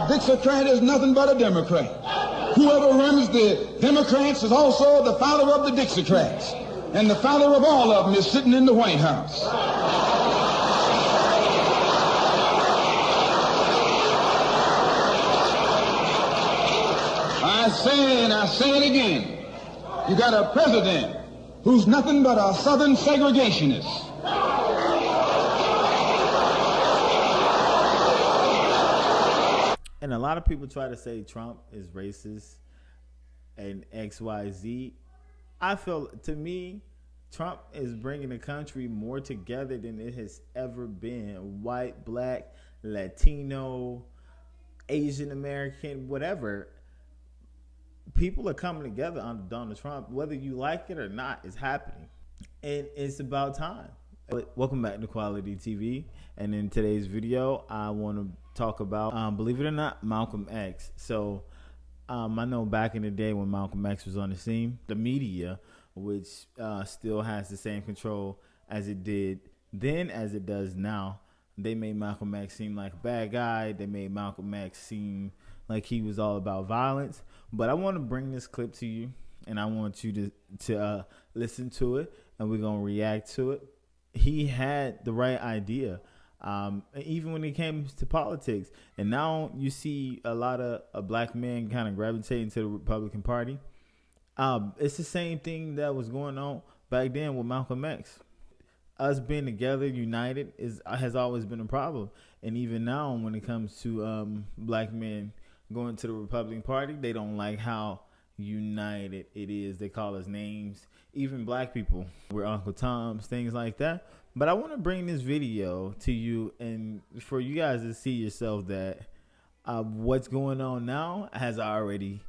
Dixiecrat is nothing but a Democrat. Whoever runs the Democrats is also the father of the Dixiecrats. And the father of all of them is sitting in the White House. I say it again. You got a president who's nothing but a Southern segregationist. And a lot of people try to say Trump is racist and XYZ. I feel, to me, Trump is bringing the country more together than it has ever been. White, black, Latino, Asian American, whatever. People are coming together under Donald Trump. Whether you like it or not, it's happening. And it's about time. Welcome back to Quality TV. And in today's video, I want to talk about, believe it or not, Malcolm X. So I know back in the day when Malcolm X was on the scene, the media, which still has the same control as it did then as it does now, they made Malcolm X seem like a bad guy. They made Malcolm X seem like he was all about violence. But I want to bring this clip to you, and I want you to listen to it, and we're going to react to it. He had the right idea, even when it came to politics. And now you see a lot of black men kind of gravitating to the Republican Party. It's the same thing that was going on back then with Malcolm X. Us being together, united, has always been a problem. And even now, when it comes to black men going to the Republican Party, they don't like how united it is. They call us names, even black people. We're Uncle Toms, things like that. But I want to bring this video to you and for you guys to see yourself that what's going on now has already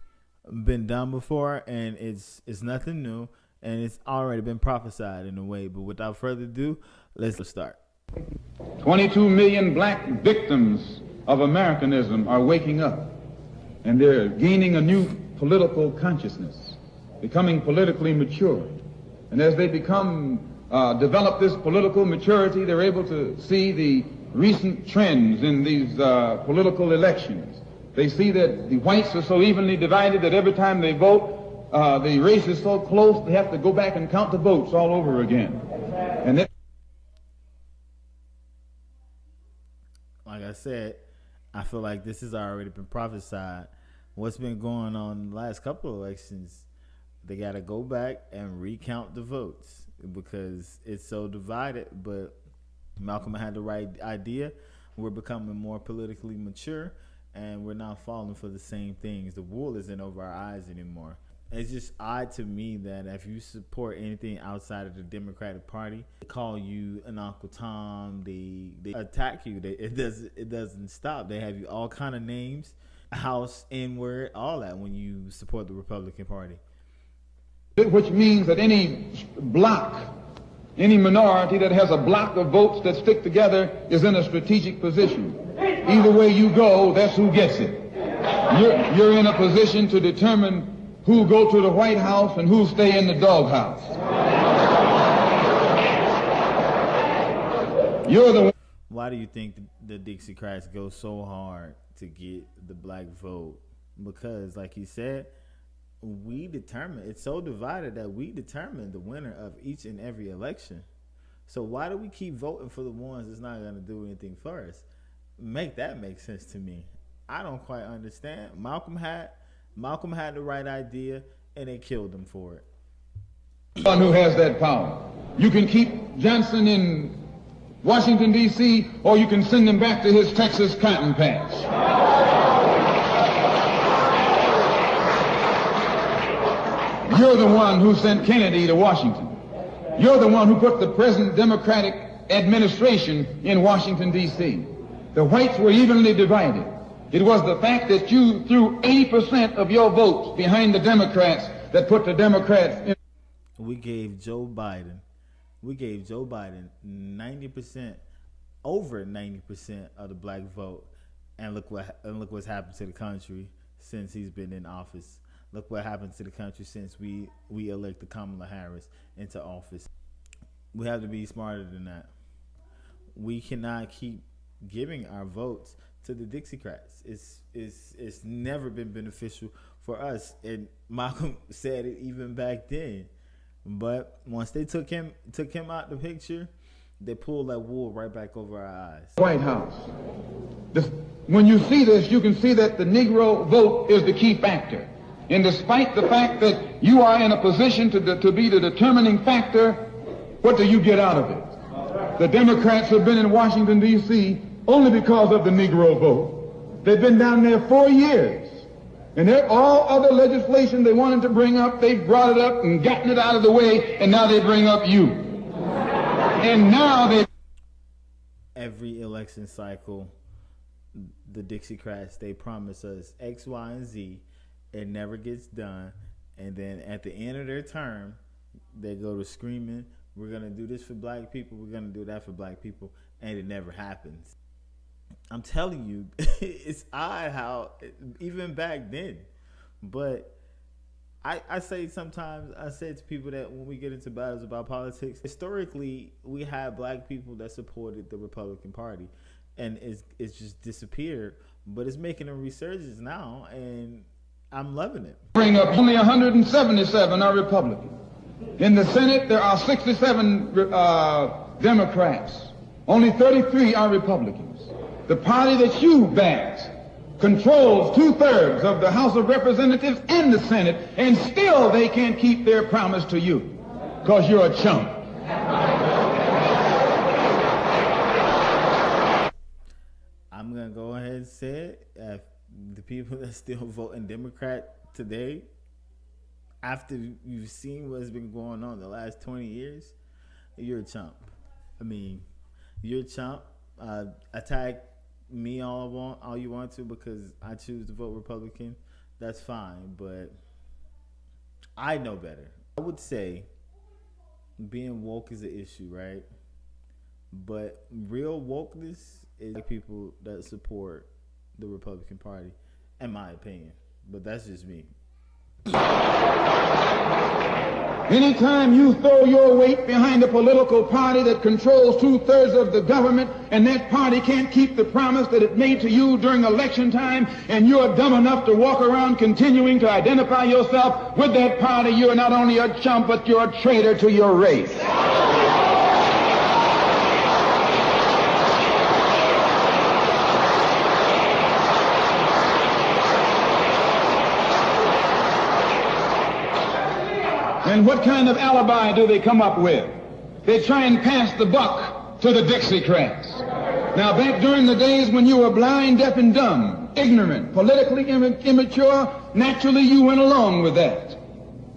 been done before, and it's nothing new, and it's already been prophesied in a way. But without further ado, let's start. 22 million black victims of Americanism are waking up, and they're gaining a new political consciousness, becoming politically mature. And as they develop this political maturity, they're able to see the recent trends in these political elections. They see that the whites are so evenly divided that every time they vote, the race is so close, they have to go back and count the votes all over again. And then, like I said, I feel like this has already been prophesied. What's been going on in the last couple of elections, they got to go back and recount the votes because it's so divided. But Malcolm had the right idea. We're becoming more politically mature, and we're not falling for the same things. The wool isn't over our eyes anymore. It's just odd to me that if you support anything outside of the Democratic Party, they call you an Uncle Tom. They attack you. It doesn't stop. They have you all kind of names. House, N-word, all that when you support the Republican Party. which means that any block, any minority that has a block of votes that stick together is in a strategic position. Either way you go, that's who gets it. You're in a position to determine who go to the White House and who stay in the doghouse. You're the one. Why do you think the Dixiecrats go so hard to get the black vote? Because, like he said, we determine, it's so divided that we determine the winner of each and every election. So why do we keep voting for the ones that's not going to do anything for us? Make sense to me. I don't quite understand. Malcolm had the right idea, and they killed him for it. One who has that power. You can keep Johnson in Washington, D.C., or you can send him back to his Texas cotton patch. You're the one who sent Kennedy to Washington. You're the one who put the present Democratic administration in Washington, D.C. The whites were evenly divided. It was the fact that you threw 80% of your votes behind the Democrats that put the Democrats in. We gave Joe Biden 90%, over 90% of the black vote, and look what's happened to the country since he's been in office. Look what happened to the country since we elected Kamala Harris into office. We have to be smarter than that. We cannot keep giving our votes to the Dixiecrats. It's never been beneficial for us, and Malcolm said it even back then. But once they took him out the picture, they pulled that wool right back over our eyes. White House. When you see this, you can see that the Negro vote is the key factor. And despite the fact that you are in a position to be the determining factor, what do you get out of it? The Democrats have been in Washington, D.C. only because of the Negro vote. They've been down there 4 years. And all other legislation they wanted to bring up, they brought it up and gotten it out of the way, and now they bring up you. And now they... Every election cycle, the Dixiecrats, they promise us X, Y, and Z. It never gets done. And then at the end of their term, they go to screaming, we're going to do this for black people, we're going to do that for black people, and it never happens. I'm telling you, it's odd how, even back then, but I say sometimes, I say to people that when we get into battles about politics, historically, we had black people that supported the Republican Party, and it's just disappeared, but it's making a resurgence now, and I'm loving it. Bring up only 177 are Republican. In the Senate, there are 67 Democrats. Only 33 are Republicans. The party that you backed controls 2/3 of the House of Representatives and the Senate, and still they can't keep their promise to you because you're a chump. I'm going to go ahead and say it. The people that still voting Democrat today, after you've seen what's been going on the last 20 years, you're a chump. I mean, you're a chump. Attack me all you want to because I choose to vote Republican. That's fine, but I know better. I would say being woke is an issue, right? But real wokeness is like people that support the Republican Party, in my opinion. But that's just me. Anytime you throw your weight behind a political party that controls 2/3 of the government, and that party can't keep the promise that it made to you during election time, and you're dumb enough to walk around continuing to identify yourself with that party, you're not only a chump, but you're a traitor to your race. And what kind of alibi do they come up with? They try and pass the buck to the Dixiecrats. Now, back during the days when you were blind, deaf, and dumb, ignorant, politically immature, naturally you went along with that.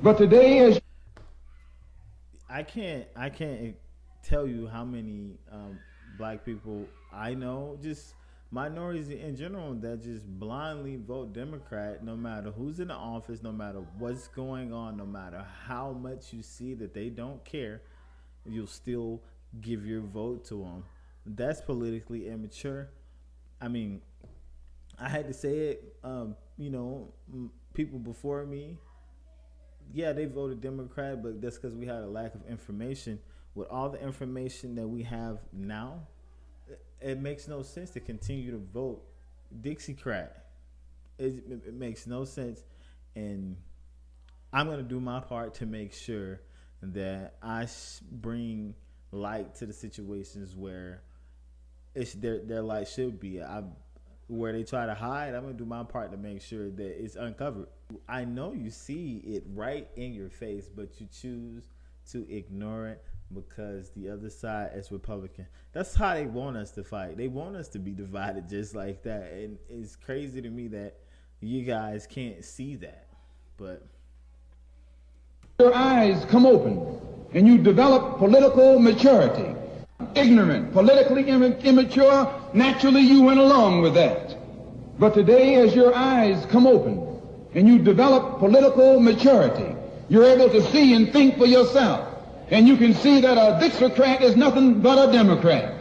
But today, as I can't tell you how many black people I know, just minorities in general, that just blindly vote Democrat no matter who's in the office, no matter what's going on, no matter how much you see that they don't care, you'll still give your vote to them. That's politically immature. I mean, I had to say it, people before me, yeah, they voted Democrat, but that's because we had a lack of information. With all the information that we have now, it makes no sense to continue to vote Dixiecrat. It makes no sense, and I'm going to do my part to make sure that I bring light to the situations where their light should be. Where they try to hide, I'm going to do my part to make sure that it's uncovered. I know you see it right in your face, but you choose to ignore it because the other side is Republican. That's how they want us to fight. They want us to be divided just like that. And it's crazy to me that you guys can't see that. But your eyes come open and you develop political maturity. Ignorant, politically immature, naturally you went along with that. But today, as your eyes come open and you develop political maturity, you're able to see and think for yourself. And you can see that a Dixiecrat is nothing but a Democrat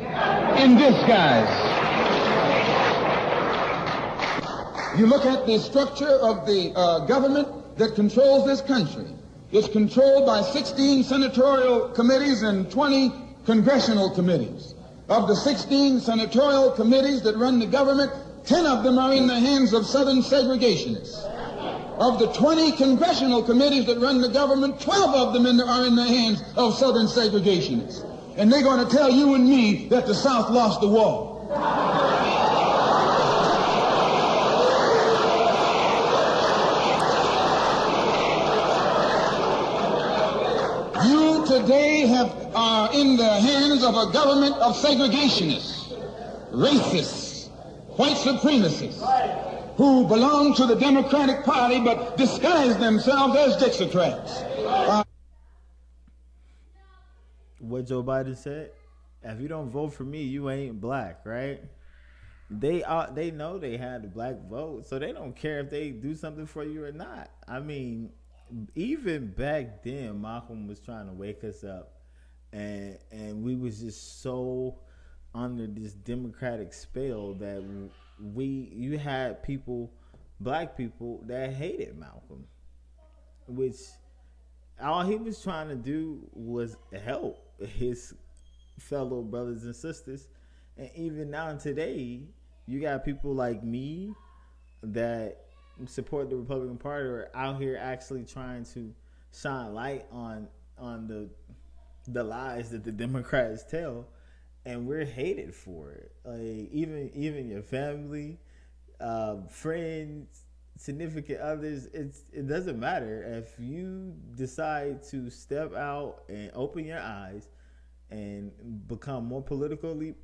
in disguise. You look at the structure of the government that controls this country. It's controlled by 16 senatorial committees and 20 congressional committees. Of the 16 senatorial committees that run the government, 10 of them are in the hands of Southern segregationists. Of the 20 congressional committees that run the government, 12 of them are in the hands of Southern segregationists. And they're going to tell you and me that the South lost the war. You today are in the hands of a government of segregationists, racists, white supremacists, who belong to the Democratic Party but disguise themselves as Dixiecrats. What Joe Biden said, if you don't vote for me, you ain't black, right? They know they had the black vote, so they don't care if they do something for you or not. I mean, even back then, Malcolm was trying to wake us up, and we was just so under this democratic spell that you had people, black people, that hated Malcolm, which all he was trying to do was help his fellow brothers and sisters. And even now today, you got people like me that support the Republican Party are out here actually trying to shine light on the lies that the Democrats tell, and we're hated for it. Like even your family, friends, significant others, it doesn't matter. If you decide to step out and open your eyes and become more politically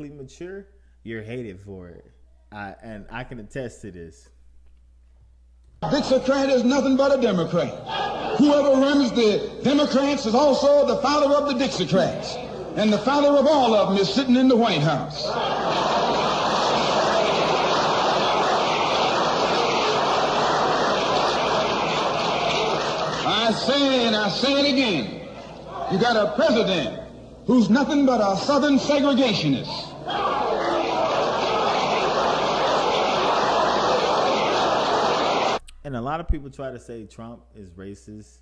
mature, you're hated for it. I can attest to this. Dixiecrat is nothing but a Democrat. Whoever runs the Democrats is also the father of the Dixiecrats. And the father of all of them is sitting in the White House. I say, and I say it again, you got a president who's nothing but a Southern segregationist. And a lot of people try to say Trump is racist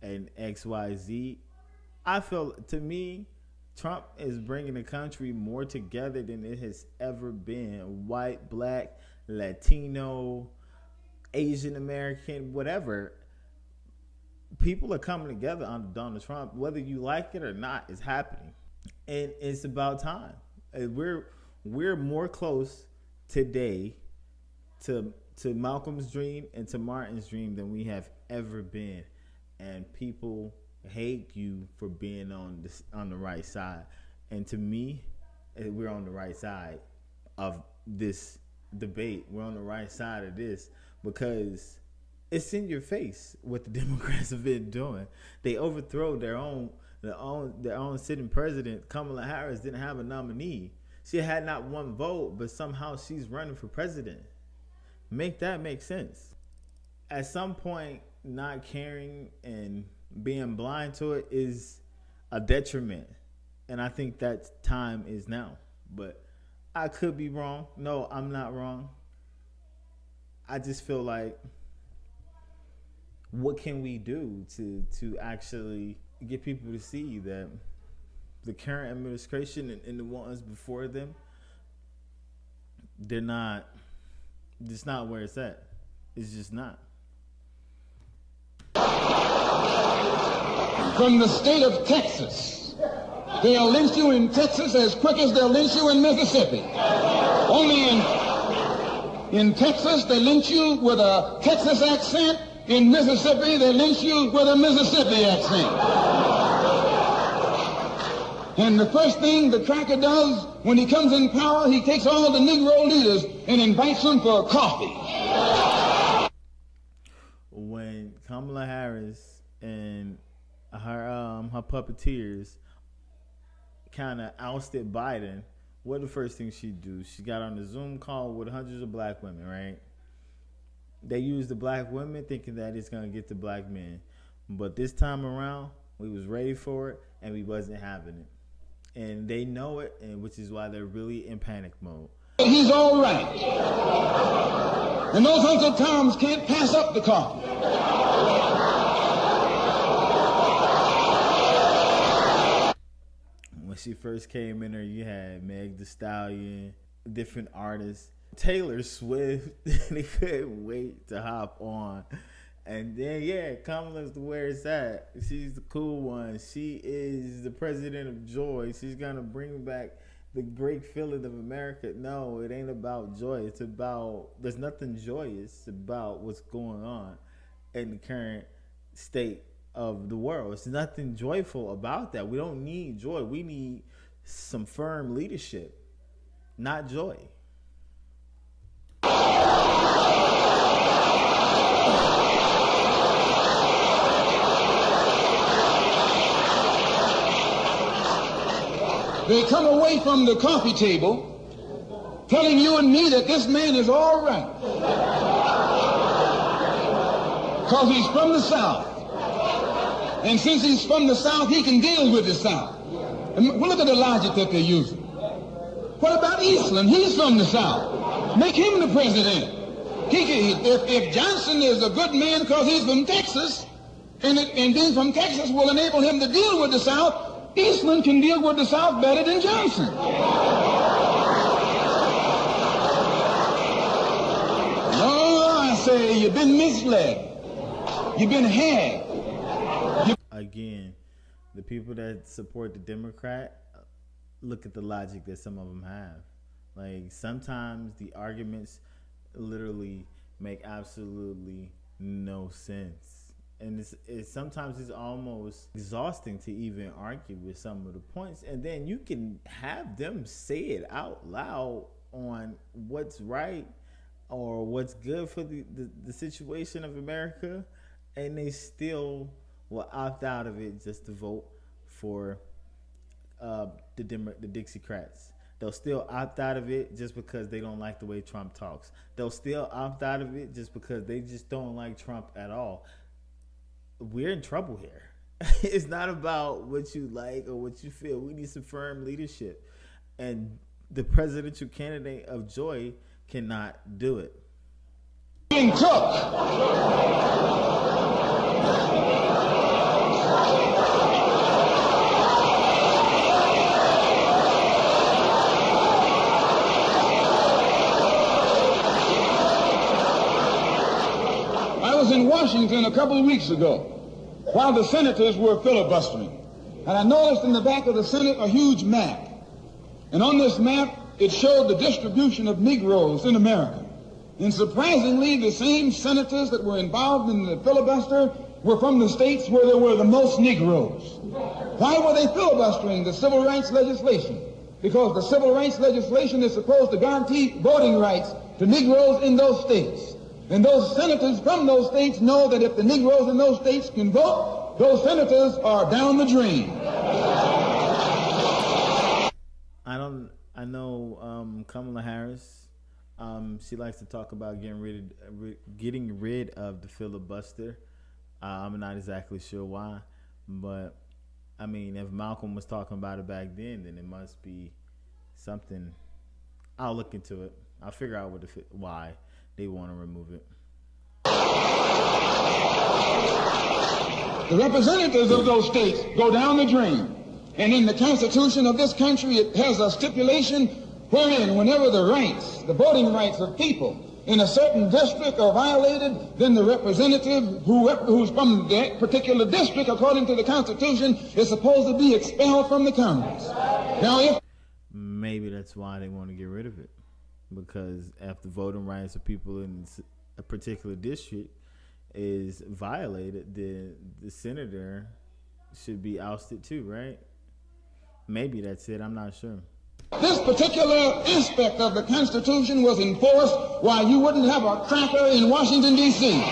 and XYZ. I feel, to me, Trump is bringing the country more together than it has ever been. White, black, Latino, Asian American, whatever. People are coming together under Donald Trump. Whether you like it or not, it's happening. And it's about time. We're more close today to Malcolm's dream and to Martin's dream than we have ever been. And people hate you for being on the right side. And to me, we're on the right side of this debate. We're on the right side of this because it's in your face what the Democrats have been doing. They overthrow their own sitting president. Kamala Harris didn't have a nominee. She had not one vote, but somehow she's running for president. Make that make sense. At some point, not caring and being blind to it is a detriment. And I think that time is now. But I could be wrong. No, I'm not wrong. I just feel like, what can we do to actually get people to see that the current administration and the ones before them, they're not, it's not where it's at. It's just not. From the state of Texas, they'll lynch you in Texas as quick as they'll lynch you in Mississippi. Only in Texas, they lynch you with a Texas accent. In Mississippi, they lynch you with a Mississippi accent. And the first thing the cracker does when he comes in power, he takes all the Negro leaders and invites them for coffee. When Kamala Harris and her puppeteers kind of ousted Biden, what the first thing she do? She got on a Zoom call with hundreds of black women, right? They used the black women thinking that it's going to get the black men. But this time around, we was ready for it, and we wasn't having it. And they know it, and which is why they're really in panic mode. He's all right. And those Uncle Toms can't pass up the coffee. When she first came in there, you had Meg Thee Stallion, different artists. Taylor Swift. They couldn't wait to hop on. And then, yeah, Kamala's where it's at. She's the cool one. She is the president of joy. She's going to bring back the great feeling of America. No, it ain't about joy. It's about, there's nothing joyous about what's going on in the current state of the world. It's nothing joyful about that. We don't need joy. We need some firm leadership, not joy. They come away from the coffee table telling you and me that this man is all right because he's from the South. And since he's from the South, he can deal with the South. And look at the logic that they're using. What about Eastland? He's from the South. Make him the president. If Johnson is a good man because he's from Texas, and being from Texas will enable him to deal with the South, Eastland can deal with the South better than Johnson. No, I say you've been misled. You've been had. Again, the people that support the Democrat, look at the logic that some of them have. Like, sometimes the arguments literally make absolutely no sense. And sometimes it's almost exhausting to even argue with some of the points. And then you can have them say it out loud on what's right or what's good for the situation of America, and they still will opt out of it just to vote for the Dixiecrats. They'll still opt out of it just because they don't like the way Trump talks. They'll still opt out of it just because they just don't like Trump at all. We're in trouble here. It's not about what you like or what you feel. We need some firm leadership. And the presidential candidate of joy cannot do it. Being took. I was in Washington a couple of weeks ago while the senators were filibustering. And I noticed in the back of the Senate a huge map. And on this map, it showed the distribution of Negroes in America. And surprisingly, the same senators that were involved in the filibuster were from the states where there were the most Negroes. Why were they filibustering the civil rights legislation? Because the civil rights legislation is supposed to guarantee voting rights to Negroes in those states. And those senators from those states know that if the Negroes in those states can vote, those senators are down the drain. I know Kamala Harris, she likes to talk about getting rid of the filibuster. I'm not exactly sure why, but I mean, if Malcolm was talking about it back then it must be something. I'll look into it. I'll figure out why they want to remove it. The representatives of those states go down the drain. And in the Constitution of this country, it has a stipulation wherein whenever the rights, the voting rights of people in a certain district are violated, then the representative who's from that particular district, according to the Constitution, is supposed to be expelled from the Congress. Now, maybe that's why they want to get rid of it. Because if the voting rights of people in a particular district is violated, the senator should be ousted too, right? Maybe that's it. I'm not sure. This particular aspect of the Constitution was enforced while you wouldn't have a cracker in Washington, D.C.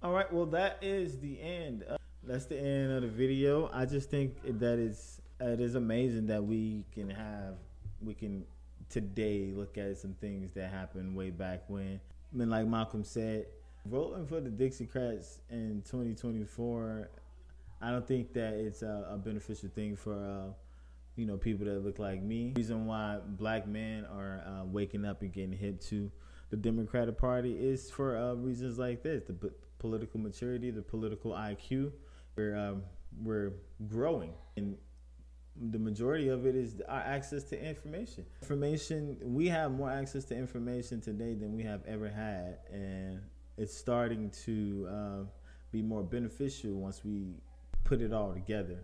All right, well, that is the end. That's the end of the video. I just think that it is amazing that we can today look at some things that happened way back when. I mean, like Malcolm said, voting for the Dixiecrats in 2024, I don't think that it's a beneficial thing for people that look like me. The reason why black men are waking up and getting hip to the Democratic Party is for reasons like this. The political maturity, the political IQ. We're growing, and the majority of it is our access to information. We have more access to information today than we have ever had, and it's starting to be more beneficial once we put it all together.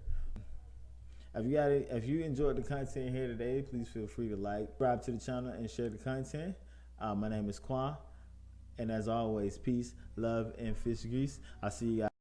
If you enjoyed the content here today, please feel free to like, subscribe to the channel, and share the content. My name is Quan, and as always, peace, love, and fish grease. I'll see you guys.